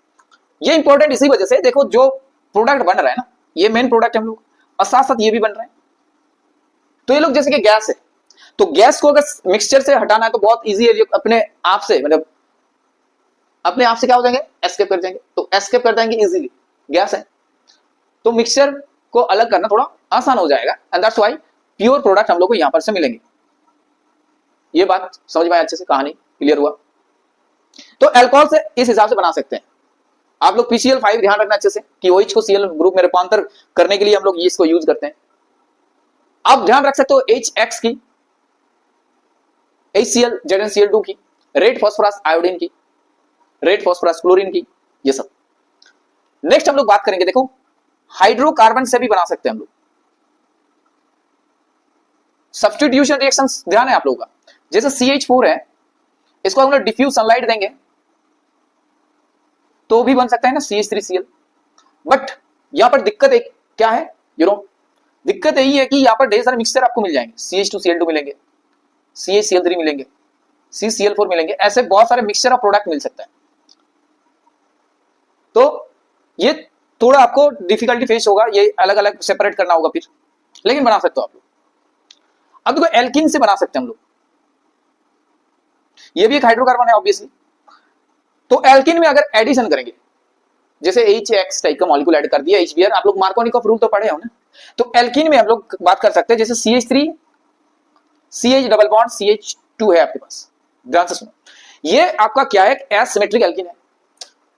ये इंपॉर्टेंट इसी वजह से, देखो जो प्रोडक्ट बन रहा है ना, ये मेन प्रोडक्ट हम लोग, और साथ साथ ये भी बन रहा है। तो ये लोग जैसे कि गैस है, तो गैस को अगर मिक्सचर से हटाना है तो बहुत इजी है, अपने आप से, मतलब अपने आप से क्या हो जाएंगे, एस्केप कर जाएंगे। तो एस्केप कर जाएंगे इजीली, गैस है, तो मिक्सचर को अलग करना थोड़ा आसान हो जाएगा, and that's why pure product हम लोग को यहां पर से मिलेंगे। ये बात समझ में अच्छे से, कहानी क्लियर हुआ। तो अल्कोहल से इस हिसाब से बना सकते हैं आप लोग। PCl5 ध्यान रखना अच्छे से कि OH को Cl ग्रुप में रूपांतर करने के लिए हम लोग ये इसको यूज करते हैं। आप ध्यान रख सकते हो HX की, HCl ZnCl2 की, रेड फास्फोरस आयोडीन की, रेड फास्फोरस क्लोरीन की, ये सब। नेक्स्ट हम लोग बात करेंगे, देखो हाइड्रोकार्बन से भी बना सकते हैं हम लोग। सब्स्टिट्यूशन रिएक्शंस ध्यान है आप लोगों का, जैसे CH4 है, इसको हम लोग डिफ्यूज सनलाइट देंगे तो भी बन सकता है ना CH3Cl। बट यहां पर दिक्कत एक क्या है, दिक्कत यही है कि यहां पर ढेर सारे मिक्सचर आपको मिल जाएंगे, CH2Cl2 मिलेंगे, CHCl3 मिलेंगे, CCl4 मिलेंगे, ऐसे बहुत सारे मिक्सचर ऑफ प्रोडक्ट मिल सकता है। तो ये थोड़ा आपको डिफिकल्टी फेस होगा, ये अलग अलग सेपरेट करना होगा फिर, लेकिन बना सकते हो आप लोग। अब देखो एल्किन से बना सकते हैं हम लोग, ये भी एक हाइड्रोकार्बन है ऑब्वियसली। तो एल्किन में अगर एडिशन करेंगे, जैसे HX टाइप का मॉलिक्यूल ऐड कर दिया, HBr, आप लोग मार्कोनिकॉफ रूल तो पढ़े हो ना। तो एल्किन में हम लोग बात कर सकते हैं, जैसे CH3 CH double bond CH2 है आपके पास, ध्यान से सुनो, ये आपका क्या है, एसिमेट्रिक एल्किन है।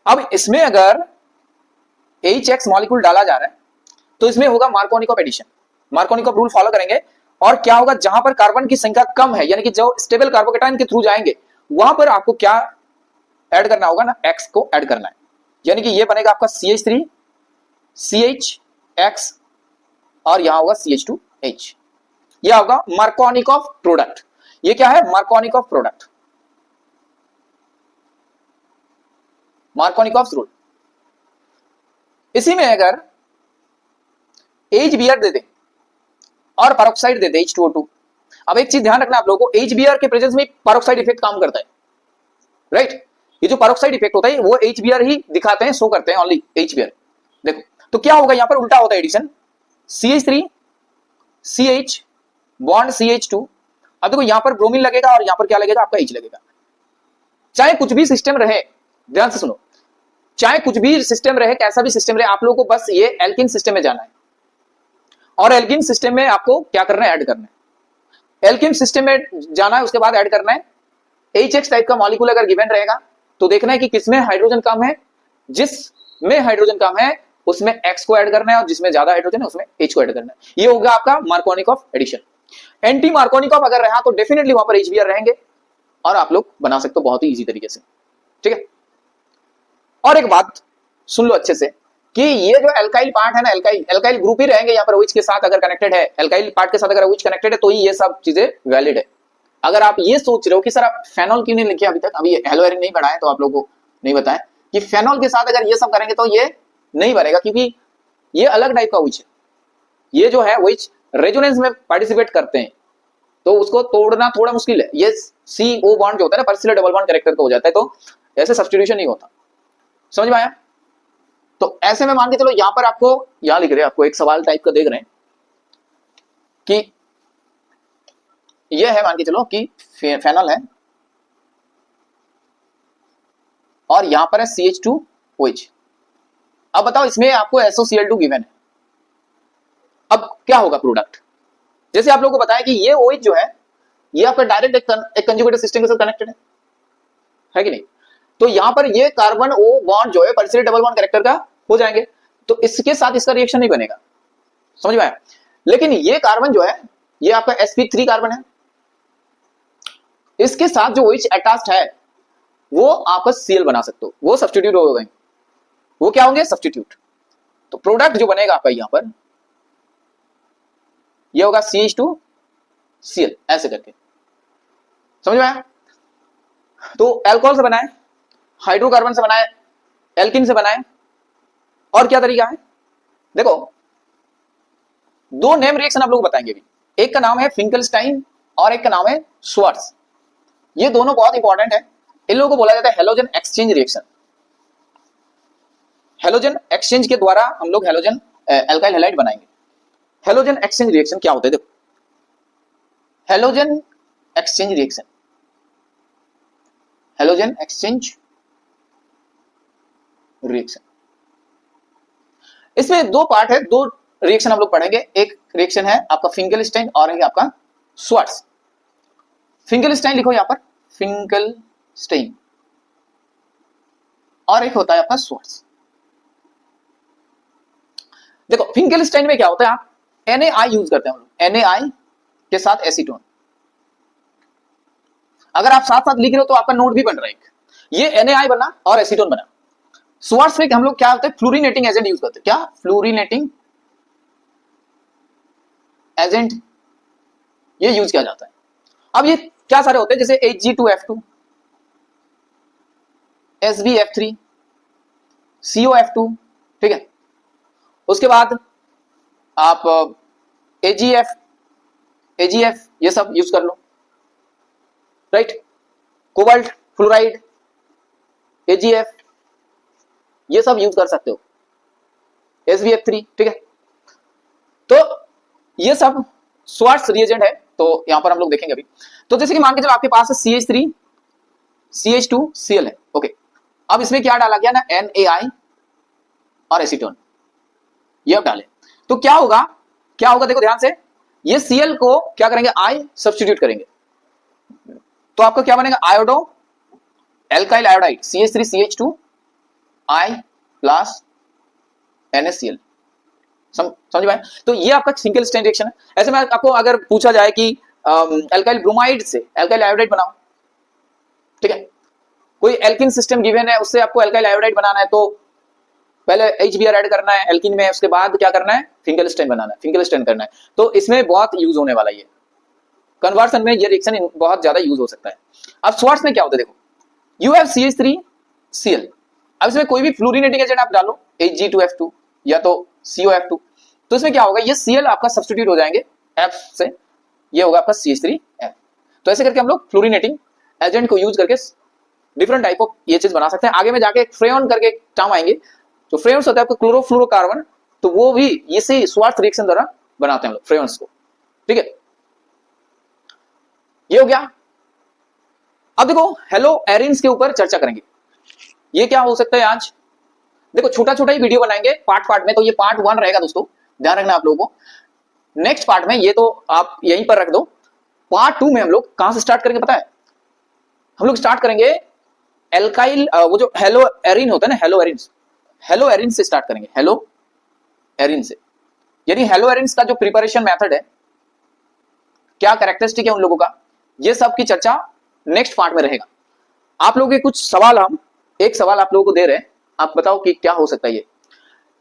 अब इसमें अगर HX मॉलिक्यूल डाला जा रहा है तो इसमें होगा Markovnikov addition, Markovnikov rule follow करेंगे, और क्या होगा, जहां पर कार्बन की संख्या कम है, यानी कि जो स्टेबल कार्बोकेटाइन के थ्रू जाएंगे, वहां पर आपको क्या ऐड करना होगा ना, X को ऐड करना है, यानी कि ये बनेगा आपका CH3 CHX और यहां होगा CH2H। यह होगा मार्कोनिकॉफ प्रोडक्ट। ये क्या है, मार्कोनिकॉफ प्रोडक्ट, मार्कोनिकॉफ रूल। इसी में अगर HBr दे दे और पेरोक्साइड दे दे H2O2, अब एक चीज ध्यान रखना आप लोगों को, HBr के प्रेजेंस में पेरोक्साइड इफेक्ट काम करता है, राइट। ये जो पेरोक्साइड इफेक्ट होता है वो HBr ही दिखाते हैं, शो करते हैं ओनली HBr। देखो तो क्या होगा, यहां पर उल्टा होता है addition, CH3 CH bond CH2। अब देखो यहां पर ब्रोमीन लगेगा और यहां पर क्या लगेगा, आपका H लगेगा। चाहे कुछ भी सिस्टम रहे, ध्यान से सुनो, चाहे कुछ भी सिस्टम रहे, कैसा भी सिस्टम रहे, आप लोगों को बस ये एल्किन सिस्टम में जाना है, और एल्किन सिस्टम में आपको क्या करना है, ऐड करना है। एल्किन सिस्टम में जाना है, उसके बाद ऐड करना है HX टाइप का मॉलिक्यूल अगर गिवन रहेगा तो देखना है कि किसमें हाइड्रोजन कम है, जिसमें हाइड्रोजन कम है उसमें X को ऐड करना है, और जिसमें ज्यादा हाइड्रोजन है उसमें H को ऐड करना है। ये होगा आपका मार्कोनिकॉफ एडिशन। एंटी मार्कोनिकॉफ अगर रहा तो डेफिनेटली वहां पर HBr रहेंगे, और आप लोग बना सकते हो बहुत ही इजी तरीके से, ठीक है। और एक बात सुन लो अच्छे से, कि ये जो एल्काइल पार्ट है ना, एल्काइल ग्रुप ही रहेंगे यहाँ पर OH के साथ अगर कनेक्टेड है, एल्काइल पार्ट के साथ अगर OH कनेक्टेड है तो ही ये सब चीजें वैलिड है। अगर आप ये सोच रहे हो कि सर आप फेनॉल क्यों नहीं लिखे अभी तक, अभी हेलो एरिन नहीं बढ़ाया तो आप लोगों को नहीं बताया कि फेनॉल के साथ अगर ये सब करेंगे तो ये नहीं बनेगा, क्योंकि ये अलग टाइप का OH है। ये जो है OH रेजोनेंस में पार्टिसिपेट करते हैं तो उसको तोड़ना थोड़ा मुश्किल है। ये CO बॉन्ड जो होता है ना, पर्सिलर डबल बॉन्ड कैरेक्टर का हो जाता है, तो ऐसे सब्स्टिट्यूशन नहीं होता। समझ में आया? तो ऐसे में मान के चलो यहां पर आपको यहां लिख रहे हैं, आपको एक सवाल टाइप का देख रहे हैं कि ये है, मान के चलो कि फेनॉल है और यहां पर है CH2OH। अब बताओ इसमें आपको SOCl2 गिवन है, अब क्या होगा प्रोडक्ट? जैसे आप लोगों को बताया कि ये OH जो है ये आपका डायरेक्ट एक कंजुगेटेड सिस्टम के साथ कनेक्टेड है कि नहीं? तो यहां पर ये कार्बन O बॉन्ड जो है पर्सिलर डबल बॉन्ड कैरेक्टर का हो जाएंगे, तो इसके साथ इसका रिएक्शन नहीं बनेगा। समझ में आया? लेकिन ये कार्बन जो है ये आपका sp3 कार्बन है, इसके साथ जो OH अटैच्ड है वो आपका Cl बना सकते हो, वो सब्स्टिट्यूट हो गए। वो क्या होंगे? सब्स्टिट्यूट। तो प्रोडक्ट जो बनेगा आपका यहां पर ये होगा CH2Cl ऐसे करके। समझ में आया? तो अल्कोहल से बनाए, हाइड्रोकार्बन से बनाए, एल्किन से बनाए, और क्या तरीका है? देखो दो नेम रिएक्शन आप लोग बताएंगे भी, एक का नाम है फिंकलस्टाइन और एक का नाम है श्वार्ट्ज। ये दोनों बहुत इंपॉर्टेंट है, इन लोगों को बोला जाता है halogen exchange reaction. Halogen exchange के द्वारा हम लोग हेलोजन एल्काइल हैलाइड बनाएंगे। हेलोजन एक्सचेंज रिएक्शन क्या होता है? देखो halogen exchange reaction, halogen exchange reaction, इसमें दो पार्ट है, दो रिएक्शन हम लोग पढ़ेंगे। एक रिएक्शन है आपका फिंकलस्टाइन और एक आपका श्वार्ट्ज। फिंकलस्टाइन लिखो यहां पर, फिंकलस्टाइन, और एक होता है आपका श्वार्ट्ज। देखो फिंकलस्टाइन में क्या होता है, आप NaI यूज करते हैं हम लोग, NaI के साथ एसीटोन। अगर आप साथ साथ लिख रहे हो तो आपका नोट भी बन रहा है, ये NaI बना और एसीटोन बना। श्वार्ट्ज में हम लोग क्या होता है, फ्लोरीनेटिंग एजेंट यूज करते हैं। क्या? फ्लोरीनेटिंग एजेंट ये यूज किया जाता है। अब ये क्या सारे होते हैं, जैसे Hg2F2, SbF3, COF2, ठीक है। उसके बाद आप AgF ये सब यूज कर लो, राइट। कोबाल्ट फ्लोराइड, AgF ये सब यूज कर सकते हो, SbF3, ठीक है। तो ये सब श्वार्ट्ज रिएजेंट है, तो यहां पर हम लोग देखेंगे अभी। तो जैसे कि मान के चलो आपके पास CH3 CH2Cl है, ओके। अब इसमें क्या डाला गया ना, NaI और एसीटोन, ये अब डाले तो क्या होगा, क्या होगा देखो ध्यान से, ये Cl को क्या करेंगे, I सब्स्टिट्यूट करेंगे, तो आपका क्या बनेगा, iodo alkyl iodide CH3CH2I plus NaCl। समझ में? तो ये आपका सिंगल स्टैंड रिएक्शन है। ऐसे में आपको अगर पूछा जाए कि एल्काइल ब्रोमाइड से एल्काइल आयोडाइड बनाओ, ठीक है, कोई एल्किन सिस्टम गिवन है उससे आपको एल्काइल आयोडाइड बनाना है, तो पहले HBr ऐड करना है एल्किन में, उसके बाद क्या करना है, फिंकलस्टाइन बनाना है, फिंकलस्टाइन करना है। तो इसमें बहुत यूज होने वाला है, कन्वर्सन में ये रिएक्शन बहुत ज्यादा यूज हो सकता है। अब श्वार्ट्ज में क्या होता है, देखो यू हैव CH3Cl, अब इसमें कोई भी फ्लोरीनेटिंग एजेंट आप डालो, Hg2F2 या तो COF2, तो इसमें क्या होगा, ये Cl आपका सब्स्टिट्यूट हो जाएंगे F से, ये होगा आपका CH3F। तो ऐसे करके हम लोग फ्लोरीनेटिंग एजेंट को यूज करके डिफरेंट टाइप ऑफ ये चीज बना सकते हैं। आगे में जाके फ्रेयन करके टर्म आएंगे, तो फ्रेयन्स होता है आपका क्लोरोफ्लोरोकार्बन, तो वो भी इसी श्वार्ट्ज रिएक्शन द्वारा बनाते हैं हम लोग फ्रेयन्स को, ठीक है। ये हो गया। अब देखो हेलो एरिन्स के ऊपर चर्चा करेंगे, ये क्या हो सकता है आज। देखो छोटा छोटा ही वीडियो बनाएंगे पार्ट पार्ट में, तो ये पार्ट 1 रहेगा दोस्तों, ध्यान रखना आप लोगों को। नेक्स्ट पार्ट में ये तो आप यहीं पर रख दो, पार्ट 2 में हम लोग कहां से स्टार्ट करेंगे पता है, हम लोग स्टार्ट करेंगे एल्काइल, वो जो हेलो एरिन होता है ना, हेलो एरिन से स्टार्ट करेंगे, हेलो एरिन से, यानी हेलो एरिन्स का जो प्रिपरेशन मेथड है, क्या कैरेक्टरिस्टिक है उन लोगों का, ये सब की चर्चा नेक्स्ट पार्ट में रहेगा। आप लोगों के कुछ सवाल, हम एक सवाल आप लोगों को दे रहे हैं, आप बताओ कि क्या हो सकता है ये।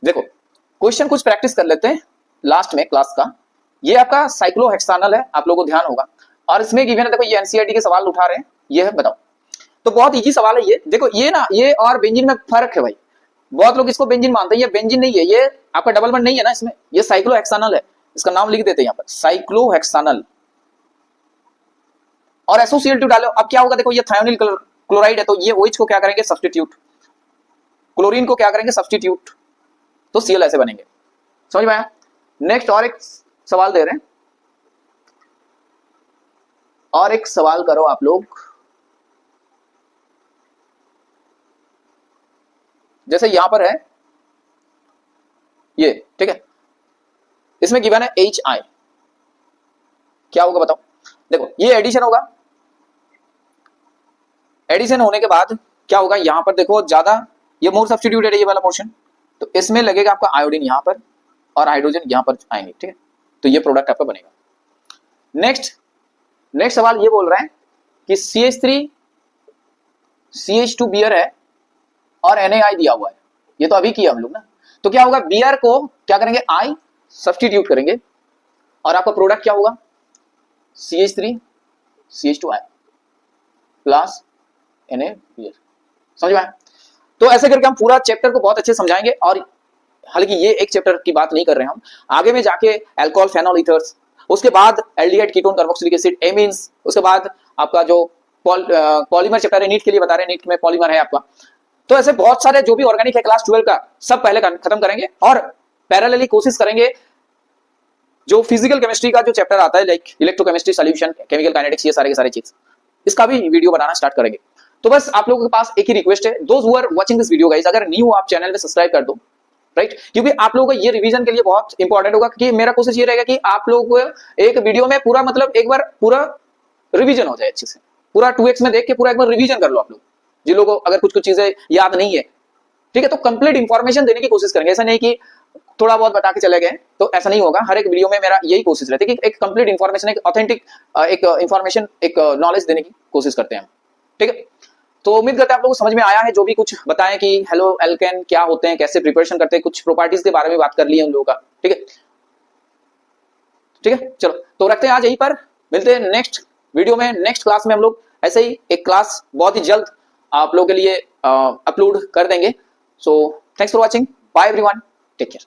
देखो क्वेश्चन कुछ प्रैक्टिस कर लेते हैं लास्ट में क्लास का। ये आपका साइक्लोहेक्सानल है, आप लोगों को ध्यान होगा, और इसमें गिवन है, देखो ये एनसीईआरटी के सवाल उठा रहे हैं, ये है बताओ। तो बहुत इजी सवाल है ये। देखो ये ना, ये और बेंजीन में फर्क है भाई। बहुत लोग इसको बेंजीन मानते हैं, ये बेंजीन नहीं है, ये आपका डबल बॉन्ड नहीं है ना इसमें, ये साइक्लोहेक्सानल है। इसका नाम लिख देते हैं यहाँ पर, साइक्लोहेक्सानल, और एसोसिएटिव डालो। अब क्या होगा, देखो ये थायोनिल क्लोराइड है, तो ये OH को क्या करेंगे, सब्स्टिट्यूट, क्लोरीन को क्या करेंगे, सब्स्टिट्यूट, तो Cl ऐसे बनेंगे। समझ में आया? नेक्स्ट और एक सवाल दे रहे हैं, और एक सवाल करो आप लोग। जैसे यहां पर है ये, ठीक है, इसमें गिवन है HI, क्या होगा बताओ। देखो ये एडिशन होगा, एडिशन होने के बाद क्या होगा, यहां पर देखो ज्यादा ये मोर सब्स्टिट्यूटेड है ये वाला पोर्शन, तो इसमें लगेगा आपका आयोडीन यहां पर और हाइड्रोजन यहां पर आएंगे, ठीक है, तो ये प्रोडक्ट आपका बनेगा। नेक्स्ट सवाल ये बोल रहा है कि CH3 CH2 बियर है और NaI दिया हुआ है, ये तो अभी किया हम लोग ना, तो क्या होगा, बियर को क्या करेंगे, I सब्स्टिट्यूट करेंगे और आपका प्रोडक्ट क्या होगा, CH3 CH2I प्लस NaBr। समझ में आया? तो ऐसे करके हम पूरा चैप्टर को बहुत अच्छे समझाएंगे, और हालांकि ये एक चैप्टर की बात नहीं कर रहे हैं हम, आगे में जाके अल्कोहल फेनॉल ईथर्स, उसके बाद aldehyde ketone carboxylic acid amines, उसके बाद आपका जो पॉलीमर चैप्टर है, नीट के लिए बता रहे हैं, नीट में पॉलीमर है आपका। तो ऐसे बहुत सारे जो भी ऑर्गेनिक है क्लास 12 का सब पहले खत्म करेंगे, और पैरेलली कोशिश करेंगे जो फिजिकल केमिस्ट्री का जो चैप्टर आता है, like electrochemistry, solution, chemical kinetics, ये सारे के सारे चीज, इसका भी वीडियो बनाना स्टार्ट करेंगे। तो बस आप लोगों के पास एक ही रिक्वेस्ट है, those who are watching this video guys, अगर न्यू आप चैनल में सब्सक्राइब कर दो, राइट, क्योंकि आप लोगों को ये रिवीजन के लिए बहुत इंपॉर्टेंट होगा, कि मेरा कोशिश ये रहेगा कि आप लोगों को एक वीडियो में पूरा मतलब एक बार पूरा रिवीजन हो जाए अच्छे से, पूरा 2x में देख के पूरा एक बार रिवीजन कर लो आप लोग, जिन लोगों को अगर कुछ चीजें याद नहीं है, ठीक है, तो कंप्लीट इंफॉर्मेशन देने की कोशिश करेंगे। ऐसा नहीं कि थोड़ा बहुत बता के चले गए, तो ऐसा नहीं होगा। हर एक वीडियो में मेरा यही कोशिश रहती है कि एक कंप्लीट इंफॉर्मेशन, एक ऑथेंटिक एक इंफॉर्मेशन, एक नॉलेज देने की कोशिश करते हैं हम, ठीक है। तो उम्मीद करते हैं आप लोगों को समझ में आया है, जो भी कुछ बताएं कि हेलो एल्केन क्या होते हैं, कैसे प्रिपरेशन करते हैं, कुछ प्रॉपर्टीज के बारे में बात कर ली है उन लोगों का, ठीक है, ठीक है। चलो तो रखते हैं आज यहीं पर, मिलते हैं नेक्स्ट वीडियो में, नेक्स्ट क्लास में हम लोग ऐसे ही एक क्लास बहुत ही जल्द आप लोगों के लिए अपलोड कर देंगे। So thanks for watching, bye everyone, take care.